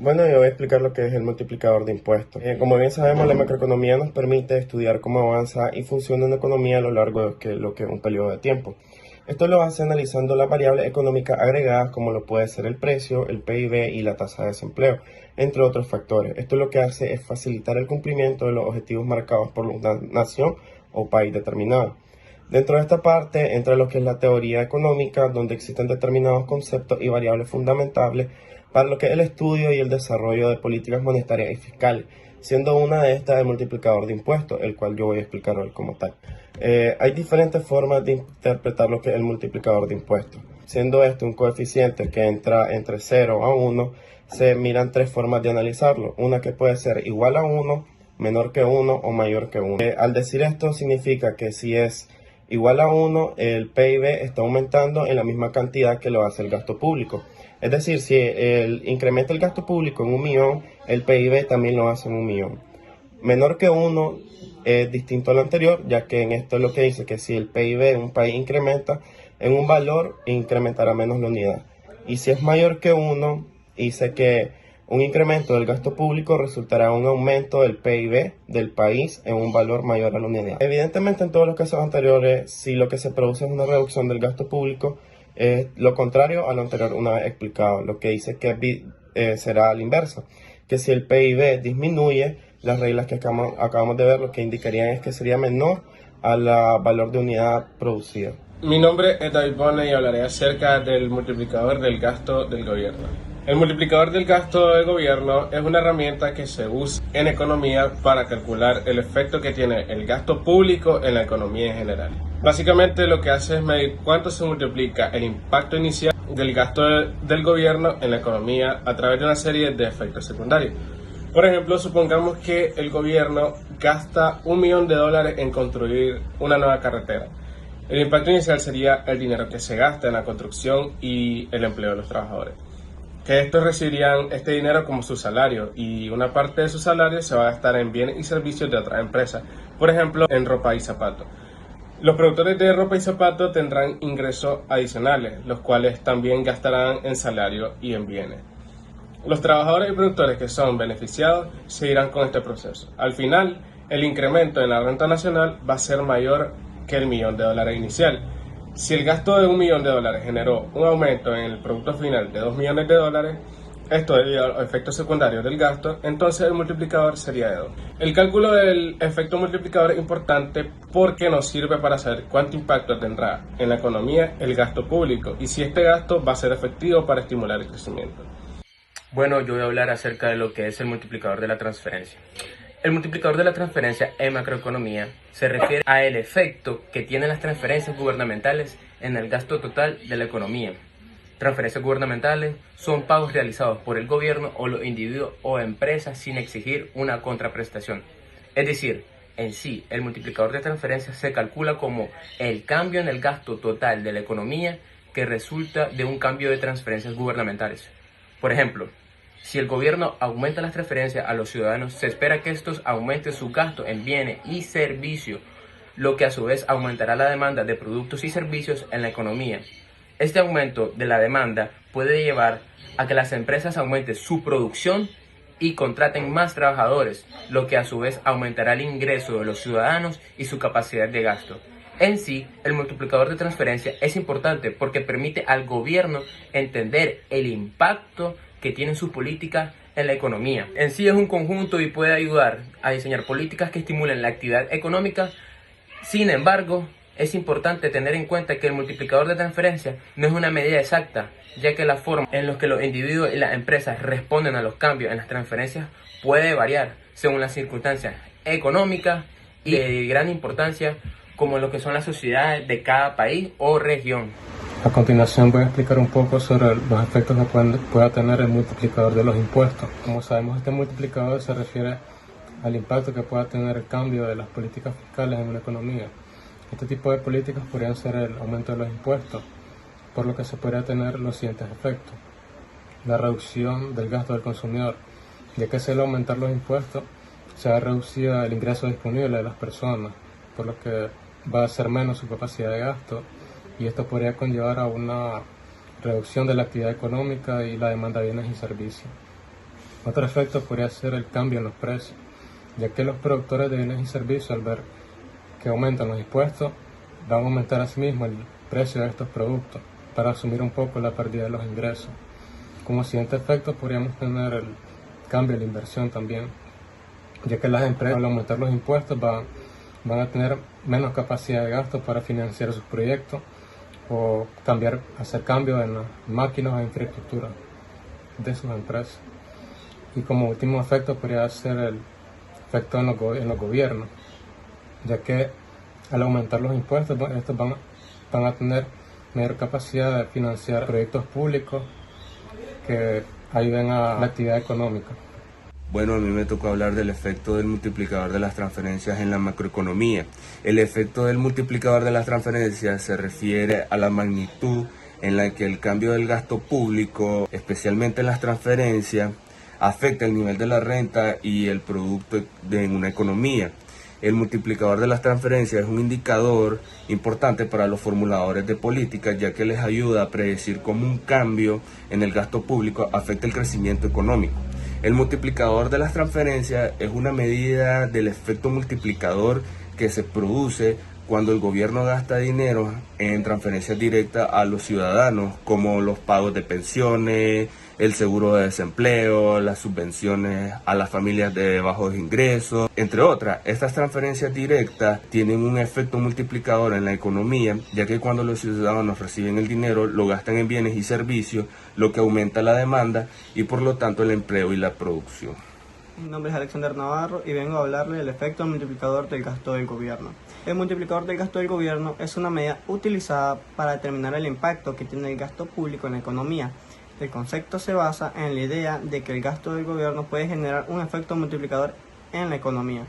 Bueno, yo voy a explicar lo que es el multiplicador de impuestos. Como bien sabemos, la macroeconomía nos permite estudiar cómo avanza y funciona una economía a lo largo de lo que es un periodo de tiempo. Esto lo hace analizando las variables económicas agregadas como lo puede ser el precio, el PIB y la tasa de desempleo, entre otros factores. Esto lo que hace es facilitar el cumplimiento de los objetivos marcados por una nación o país determinado. Dentro de esta parte entra lo que es la teoría económica, donde existen determinados conceptos y variables fundamentales para lo que es el estudio y el desarrollo de políticas monetarias y fiscales, siendo una de estas el multiplicador de impuestos, el cual yo voy a explicar hoy como tal. Hay diferentes formas de interpretar lo que es el multiplicador de impuestos. Siendo este un coeficiente que entra entre 0 a 1, se miran tres formas de analizarlo. Una que puede ser igual a 1, menor que 1 o mayor que 1. Al decir esto significa que si es igual a 1, el PIB está aumentando en la misma cantidad que lo hace el gasto público. Es decir, si incrementa el gasto público en 1.000.000, el PIB también lo hace en 1.000.000. Menor que 1 es distinto a lo anterior, ya que en esto es lo que dice que si el PIB en un país incrementa en un valor, incrementará menos la unidad. Y si es mayor que 1, dice que un incremento del gasto público resultará en un aumento del PIB del país en un valor mayor a la unidad. Evidentemente, en todos los casos anteriores, si lo que se produce es una reducción del gasto público, es lo contrario a lo anterior una vez explicado, lo que dice que será a la inversa, que si el PIB disminuye, las reglas que acabamos de ver lo que indicarían es que sería menor al valor de unidad producida. Mi nombre es David Bonne y hablaré acerca del multiplicador del gasto del gobierno. El multiplicador del gasto del gobierno es una herramienta que se usa en economía para calcular el efecto que tiene el gasto público en la economía en general. Básicamente lo que hace es medir cuánto se multiplica el impacto inicial del gasto del gobierno en la economía a través de una serie de efectos secundarios. Por ejemplo, supongamos que el gobierno gasta $1.000.000 en construir una nueva carretera. El impacto inicial sería el dinero que se gasta en la construcción y el empleo de los trabajadores. Que estos recibirían este dinero como su salario y una parte de su salario se va a gastar en bienes y servicios de otras empresas, por ejemplo en ropa y zapatos. Los productores de ropa y zapatos tendrán ingresos adicionales, los cuales también gastarán en salario y en bienes. Los trabajadores y productores que son beneficiados seguirán con este proceso. Al final, el incremento en la renta nacional va a ser mayor que el $1.000.000 inicial. Si el gasto de $1.000.000 generó un aumento en el producto final de $2.000.000, esto debido a los efectos secundarios del gasto, entonces el multiplicador sería de 2. El cálculo del efecto multiplicador es importante porque nos sirve para saber cuánto impacto tendrá en la economía el gasto público y si este gasto va a ser efectivo para estimular el crecimiento. Bueno, yo voy a hablar acerca de lo que es el multiplicador de la transferencia. El multiplicador de la transferencia en macroeconomía se refiere al efecto que tienen las transferencias gubernamentales en el gasto total de la economía. Transferencias gubernamentales son pagos realizados por el gobierno o los individuos o empresas sin exigir una contraprestación. Es decir, en sí, el multiplicador de transferencias se calcula como el cambio en el gasto total de la economía que resulta de un cambio de transferencias gubernamentales. Por ejemplo, si el gobierno aumenta las transferencias a los ciudadanos, se espera que estos aumenten su gasto en bienes y servicios, lo que a su vez aumentará la demanda de productos y servicios en la economía. Este aumento de la demanda puede llevar a que las empresas aumenten su producción y contraten más trabajadores, lo que a su vez aumentará el ingreso de los ciudadanos y su capacidad de gasto. En sí, el multiplicador de transferencia es importante porque permite al gobierno entender el impacto que tienen sus políticas en la economía. En sí es un conjunto y puede ayudar a diseñar políticas que estimulen la actividad económica. Sin embargo, es importante tener en cuenta que el multiplicador de transferencia no es una medida exacta, ya que la forma en la que los individuos y las empresas responden a los cambios en las transferencias puede variar según las circunstancias económicas y de gran importancia como lo que son las sociedades de cada país o región. A continuación voy a explicar un poco sobre los efectos que pueda tener el multiplicador de los impuestos. Como sabemos, este multiplicador se refiere al impacto que pueda tener el cambio de las políticas fiscales en una economía. Este tipo de políticas podrían ser el aumento de los impuestos, por lo que se podría tener los siguientes efectos. La reducción del gasto del consumidor, ya que si al aumentar los impuestos se va a reducir el ingreso disponible de las personas, por lo que va a ser menos su capacidad de gasto, y esto podría conllevar a una reducción de la actividad económica y la demanda de bienes y servicios. Otro efecto podría ser el cambio en los precios, ya que los productores de bienes y servicios, al ver que aumentan los impuestos, van a aumentar asimismo el precio de estos productos para asumir un poco la pérdida de los ingresos. Como siguiente efecto podríamos tener el cambio de la inversión también, ya que las empresas al aumentar los impuestos van a tener menos capacidad de gasto para financiar sus proyectos o hacer cambios en las máquinas o infraestructura de sus empresas. Y como último efecto podría ser el efecto en los gobiernos, ya que al aumentar los impuestos estos van a tener mayor capacidad de financiar proyectos públicos que ayuden a la actividad económica. Bueno, a mí me tocó hablar del efecto del multiplicador de las transferencias en la macroeconomía. El efecto del multiplicador de las transferencias se refiere a la magnitud en la que el cambio del gasto público, especialmente en las transferencias, afecta el nivel de la renta y el producto en una economía. El multiplicador de las transferencias es un indicador importante para los formuladores de políticas, ya que les ayuda a predecir cómo un cambio en el gasto público afecta el crecimiento económico. El multiplicador de las transferencias es una medida del efecto multiplicador que se produce cuando el gobierno gasta dinero en transferencias directas a los ciudadanos, como los pagos de pensiones, el seguro de desempleo, las subvenciones a las familias de bajos ingresos, entre otras. Estas transferencias directas tienen un efecto multiplicador en la economía, ya que cuando los ciudadanos reciben el dinero, lo gastan en bienes y servicios, lo que aumenta la demanda y por lo tanto el empleo y la producción. Mi nombre es Alexander Navarro y vengo a hablarle del efecto multiplicador del gasto del gobierno. El multiplicador del gasto del gobierno es una medida utilizada para determinar el impacto que tiene el gasto público en la economía. El concepto se basa en la idea de que el gasto del gobierno puede generar un efecto multiplicador en la economía,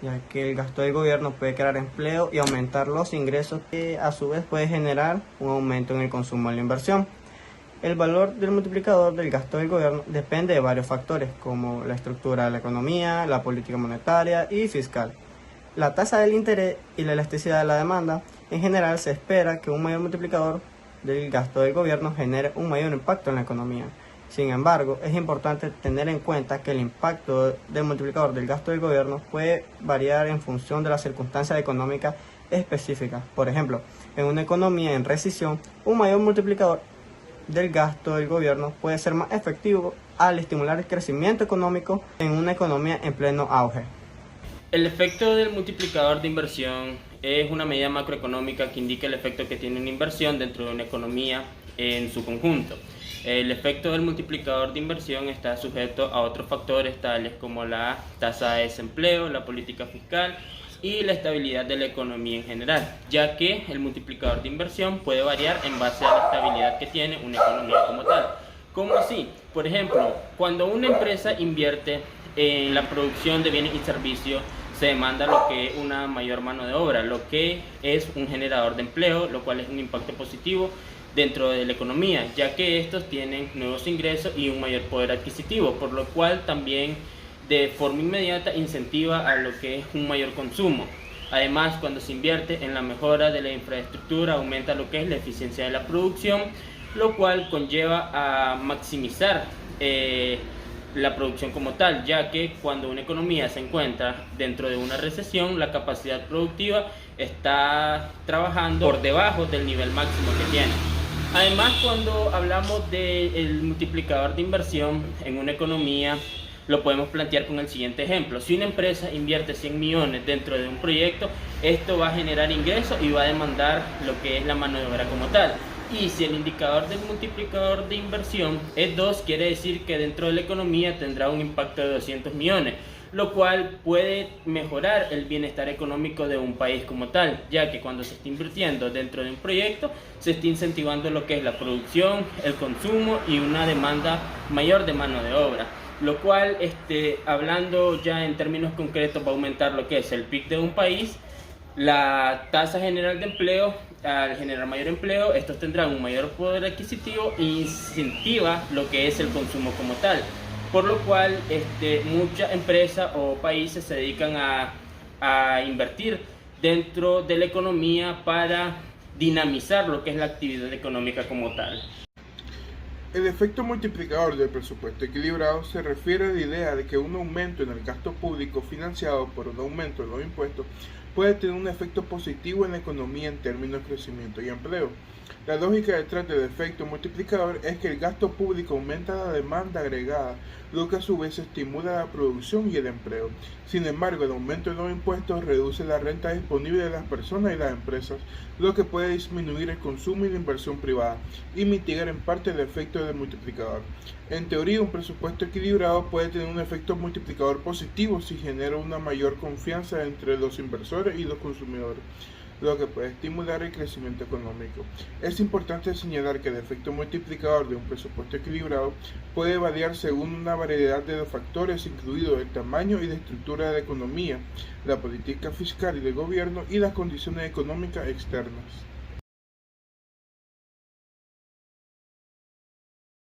ya que el gasto del gobierno puede crear empleo y aumentar los ingresos, que a su vez puede generar un aumento en el consumo y la inversión. El valor del multiplicador del gasto del gobierno depende de varios factores, como la estructura de la economía, la política monetaria y fiscal, la tasa del interés y la elasticidad de la demanda. En general, se espera que un mayor multiplicador del gasto del gobierno genere un mayor impacto en la economía. Sin embargo, es importante tener en cuenta que el impacto del multiplicador del gasto del gobierno puede variar en función de las circunstancias económicas específicas. Por ejemplo, en una economía en recesión, un mayor multiplicador del gasto del gobierno puede ser más efectivo al estimular el crecimiento económico en una economía en pleno auge. El efecto del multiplicador de inversión es una medida macroeconómica que indica el efecto que tiene una inversión dentro de una economía en su conjunto. El efecto del multiplicador de inversión está sujeto a otros factores tales como la tasa de desempleo, la política fiscal y la estabilidad de la economía en general, ya que el multiplicador de inversión puede variar en base a la estabilidad que tiene una economía como tal. ¿Cómo así? Por ejemplo, cuando una empresa invierte en la producción de bienes y servicios, se demanda lo que es una mayor mano de obra, lo que es un generador de empleo, lo cual es un impacto positivo dentro de la economía, ya que estos tienen nuevos ingresos y un mayor poder adquisitivo, por lo cual también de forma inmediata incentiva a lo que es un mayor consumo. Además, cuando se invierte en la mejora de la infraestructura, aumenta lo que es la eficiencia de la producción, lo cual conlleva a maximizar la producción como tal, ya que cuando una economía se encuentra dentro de una recesión, la capacidad productiva está trabajando por debajo del nivel máximo que tiene. Además, cuando hablamos del multiplicador de inversión en una economía, lo podemos plantear con el siguiente ejemplo. Si una empresa invierte 100 millones dentro de un proyecto, esto va a generar ingresos y va a demandar lo que es la mano de obra como tal. Y si el indicador del multiplicador de inversión es 2, quiere decir que dentro de la economía tendrá un impacto de 200 millones, lo cual puede mejorar el bienestar económico de un país como tal, ya que cuando se está invirtiendo dentro de un proyecto, se está incentivando lo que es la producción, el consumo y una demanda mayor de mano de obra, lo cual, hablando ya en términos concretos, va a aumentar lo que es el PIB de un país, la tasa general de empleo. Al generar mayor empleo, estos tendrán un mayor poder adquisitivo e incentiva lo que es el consumo como tal, por lo cual muchas empresas o países se dedican a invertir dentro de la economía para dinamizar lo que es la actividad económica como tal. El efecto multiplicador del presupuesto equilibrado se refiere a la idea de que un aumento en el gasto público financiado por un aumento en los impuestos puede tener un efecto positivo en la economía en términos de crecimiento y empleo. La lógica detrás del efecto multiplicador es que el gasto público aumenta la demanda agregada, lo que a su vez estimula la producción y el empleo. Sin embargo, el aumento de los impuestos reduce la renta disponible de las personas y las empresas, lo que puede disminuir el consumo y la inversión privada y mitigar en parte el efecto del multiplicador. En teoría, un presupuesto equilibrado puede tener un efecto multiplicador positivo si genera una mayor confianza entre los inversores y los consumidores, lo que puede estimular el crecimiento económico. Es importante señalar que el efecto multiplicador de un presupuesto equilibrado puede variar según una variedad de factores, incluido el tamaño y la estructura de la economía, la política fiscal y del gobierno y las condiciones económicas externas.